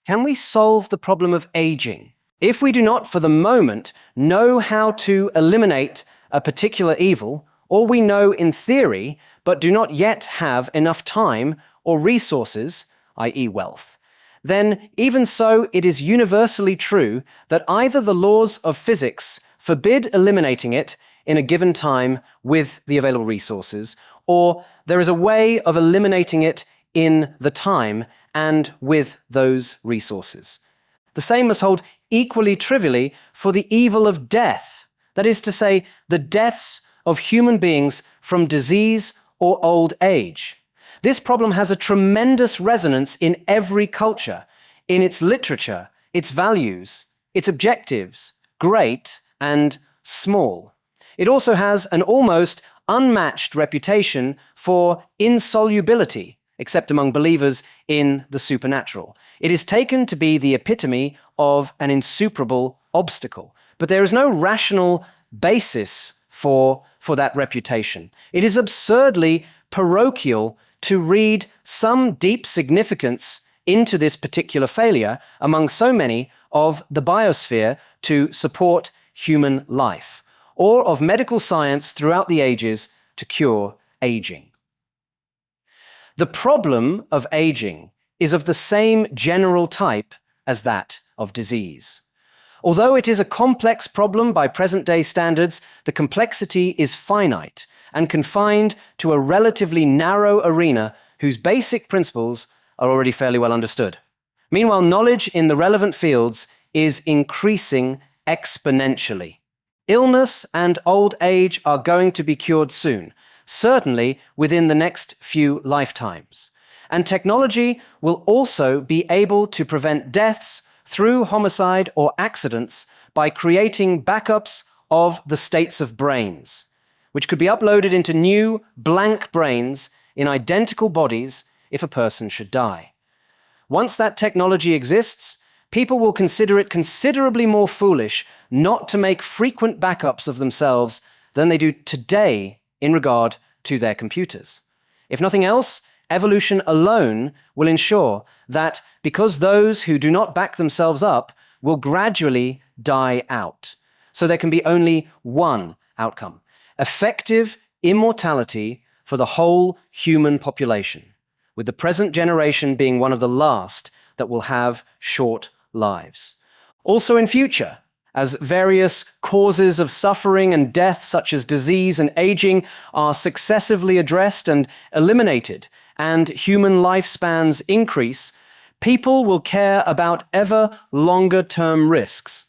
Can we solve the problem of aging? If we do not, for the moment, know how to eliminate a particular evil, or we know in theory, but do not yet have enough time or resources, i.e. wealth, then even so it is universally true that either the laws of physics forbid eliminating it in a given time with the available resources, or there is a way of eliminating it in the time and with those resources. The same must hold equally trivially for the evil of death, that is to say, the deaths of human beings from disease or old age. This problem has a tremendous resonance in every culture, in its literature, its values, its objectives, great and small. It also has an almost unmatched reputation for insolubility, except among believers in the supernatural. It is taken to be the epitome of an insuperable obstacle, but there is no rational basis for that reputation. It is absurdly parochial to read some deep significance into this particular failure among so many of the biosphere to support human life, or of medical science throughout the ages to cure aging. The problem of aging is of the same general type as that of disease. Although it is a complex problem by present-day standards, the complexity is finite and confined to a relatively narrow arena whose basic principles are already fairly well understood. Meanwhile, knowledge in the relevant fields is increasing exponentially. Illness and old age are going to be cured soon, certainly within the next few lifetimes. And technology will also be able to prevent deaths through homicide or accidents by creating backups of the states of brains, which could be uploaded into new blank brains in identical bodies if a person should die. Once that technology exists, people will consider it considerably more foolish not to make frequent backups of themselves than they do today in regard to their computers. If nothing else, evolution alone will ensure that because those who do not back themselves up will gradually die out. So there can be only one outcome: effective immortality for the whole human population, with the present generation being one of the last that will have short lives. Also in future, as various causes of suffering and death, such as disease and aging, are successively addressed and eliminated, and human lifespans increase, people will care about ever longer-term risks.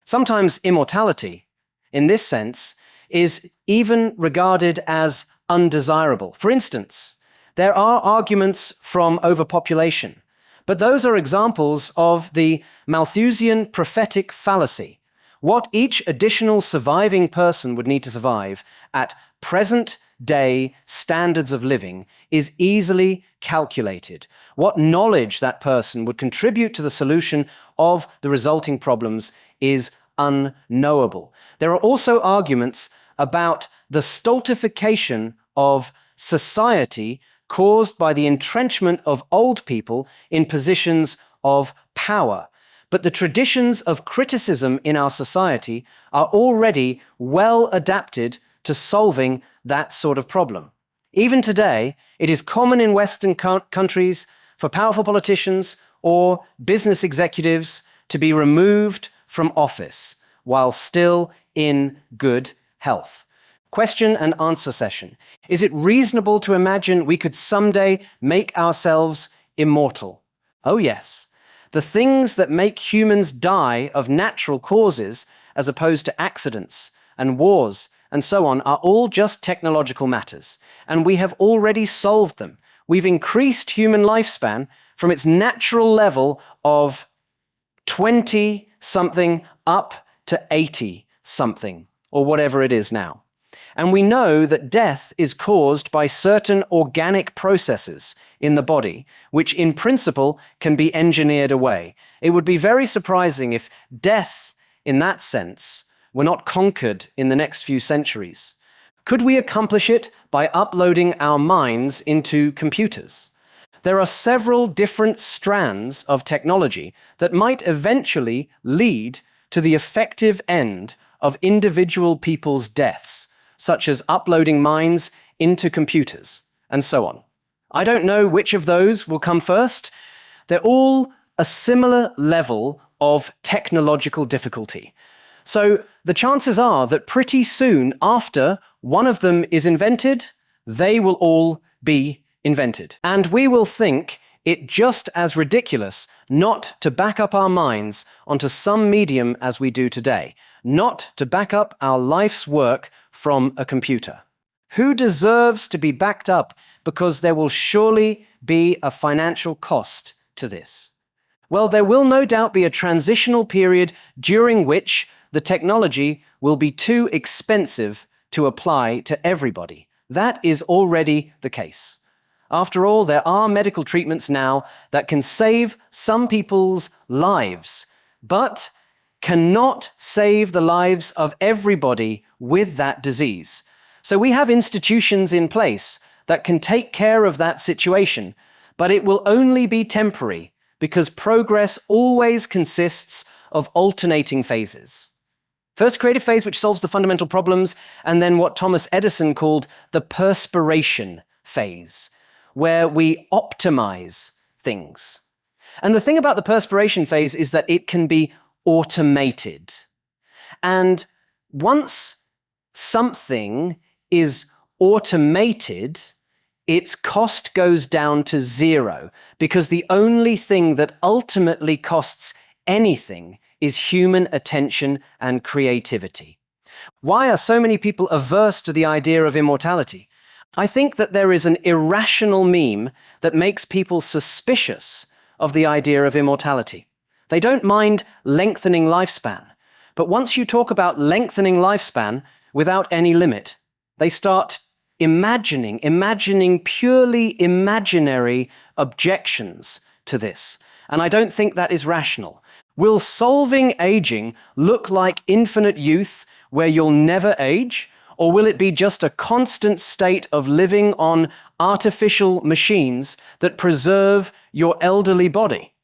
Sometimes immortality, in this sense, is even regarded as undesirable. For instance, there are arguments from overpopulation, but those are examples of the Malthusian prophetic fallacy. What each additional surviving person would need to survive at present-day standards of living is easily calculated. What knowledge that person would contribute to the solution of the resulting problems is unknowable. There are also arguments about the stultification of society caused by the entrenchment of old people in positions of power. But the traditions of criticism in our society are already well adapted to solving that sort of problem. Even today, it is common in Western countries for powerful politicians or business executives to be removed from office while still in good health. Question and answer session. Is it reasonable to imagine we could someday make ourselves immortal? Oh yes. The things that make humans die of natural causes, as opposed to accidents and wars and so on, are all just technological matters, and we have already solved them. We've increased human lifespan from its natural level of 20-something up to 80-something, or whatever it is now. And we know that death is caused by certain organic processes in the body, which in principle can be engineered away. It would be very surprising if death, in that sense, were not conquered in the next few centuries. Could we accomplish it by uploading our minds into computers? There are several different strands of technology that might eventually lead to the effective end of individual people's deaths, such as uploading minds into computers, and so on. I don't know which of those will come first. They're all a similar level of technological difficulty. So the chances are that pretty soon after one of them is invented, they will all be invented. And we will think it just as ridiculous not to back up our minds onto some medium as we do today, not to back up our life's work from a computer. Who deserves to be backed up because there will surely be a financial cost to this? Well, there will no doubt be a transitional period during which the technology will be too expensive to apply to everybody. That is already the case. After all, there are medical treatments now that can save some people's lives, but cannot save the lives of everybody with that disease. So we have institutions in place that can take care of that situation, but it will only be temporary because progress always consists of alternating phases. First, creative phase, which solves the fundamental problems, and then what Thomas Edison called the perspiration phase, where we optimize things. And the thing about the perspiration phase is that it can be automated. And once something is automated, its cost goes down to zero, because the only thing that ultimately costs anything is human attention and creativity. Why are so many people averse to the idea of immortality? I think that there is an irrational meme that makes people suspicious of the idea of immortality. They don't mind lengthening lifespan, but once you talk about lengthening lifespan without any limit, they start imagining purely imaginary objections to this. And I don't think that is rational. Will solving aging look like infinite youth where you'll never age? Or will it be just a constant state of living on artificial machines that preserve your elderly body?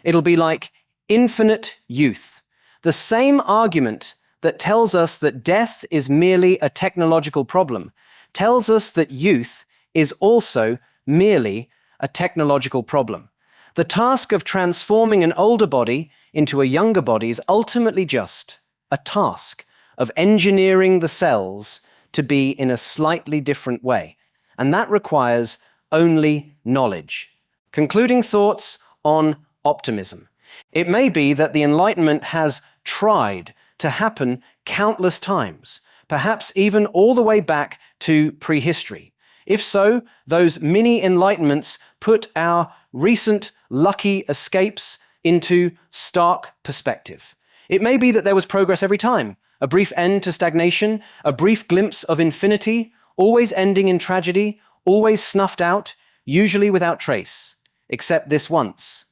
It'll be like infinite youth. The same argument that tells us that death is merely a technological problem tells us that youth is also merely a technological problem. The task of transforming an older body into a younger body is ultimately just a task of engineering the cells to be in a slightly different way. And that requires only knowledge. Concluding thoughts on optimism. It may be that the Enlightenment has tried to happen countless times, perhaps even all the way back to prehistory. If so, those mini-enlightenments put our recent lucky escapes into stark perspective. It may be that there was progress every time, a brief end to stagnation, a brief glimpse of infinity, always ending in tragedy, always snuffed out, usually without trace, except this once.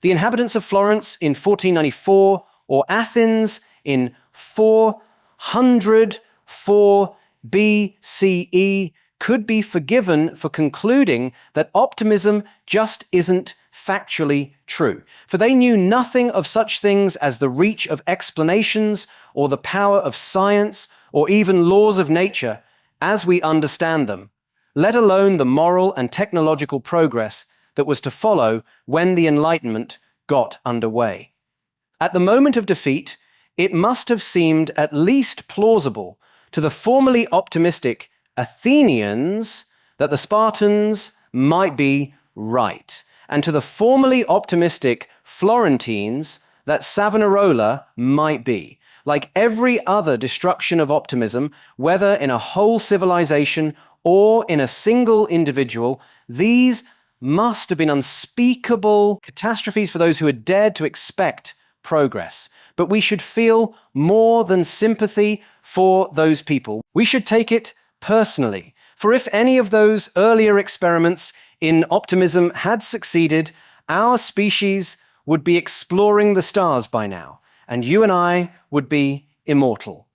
The inhabitants of Florence in 1494 or Athens in 404 BCE could be forgiven for concluding that optimism just isn't factually true, for they knew nothing of such things as the reach of explanations or the power of science or even laws of nature as we understand them, let alone the moral and technological progress that was to follow when the Enlightenment got underway. At the moment of defeat, it must have seemed at least plausible to the formerly optimistic Athenians that the Spartans might be right, and to the formerly optimistic Florentines that Savonarola might be. Like every other destruction of optimism, whether in a whole civilization or in a single individual, these must have been unspeakable catastrophes for those who had dared to expect progress. But we should feel more than sympathy for those people. We should take it personally. For if any of those earlier experiments in optimism had succeeded, our species would be exploring the stars by now, and you and I would be immortal.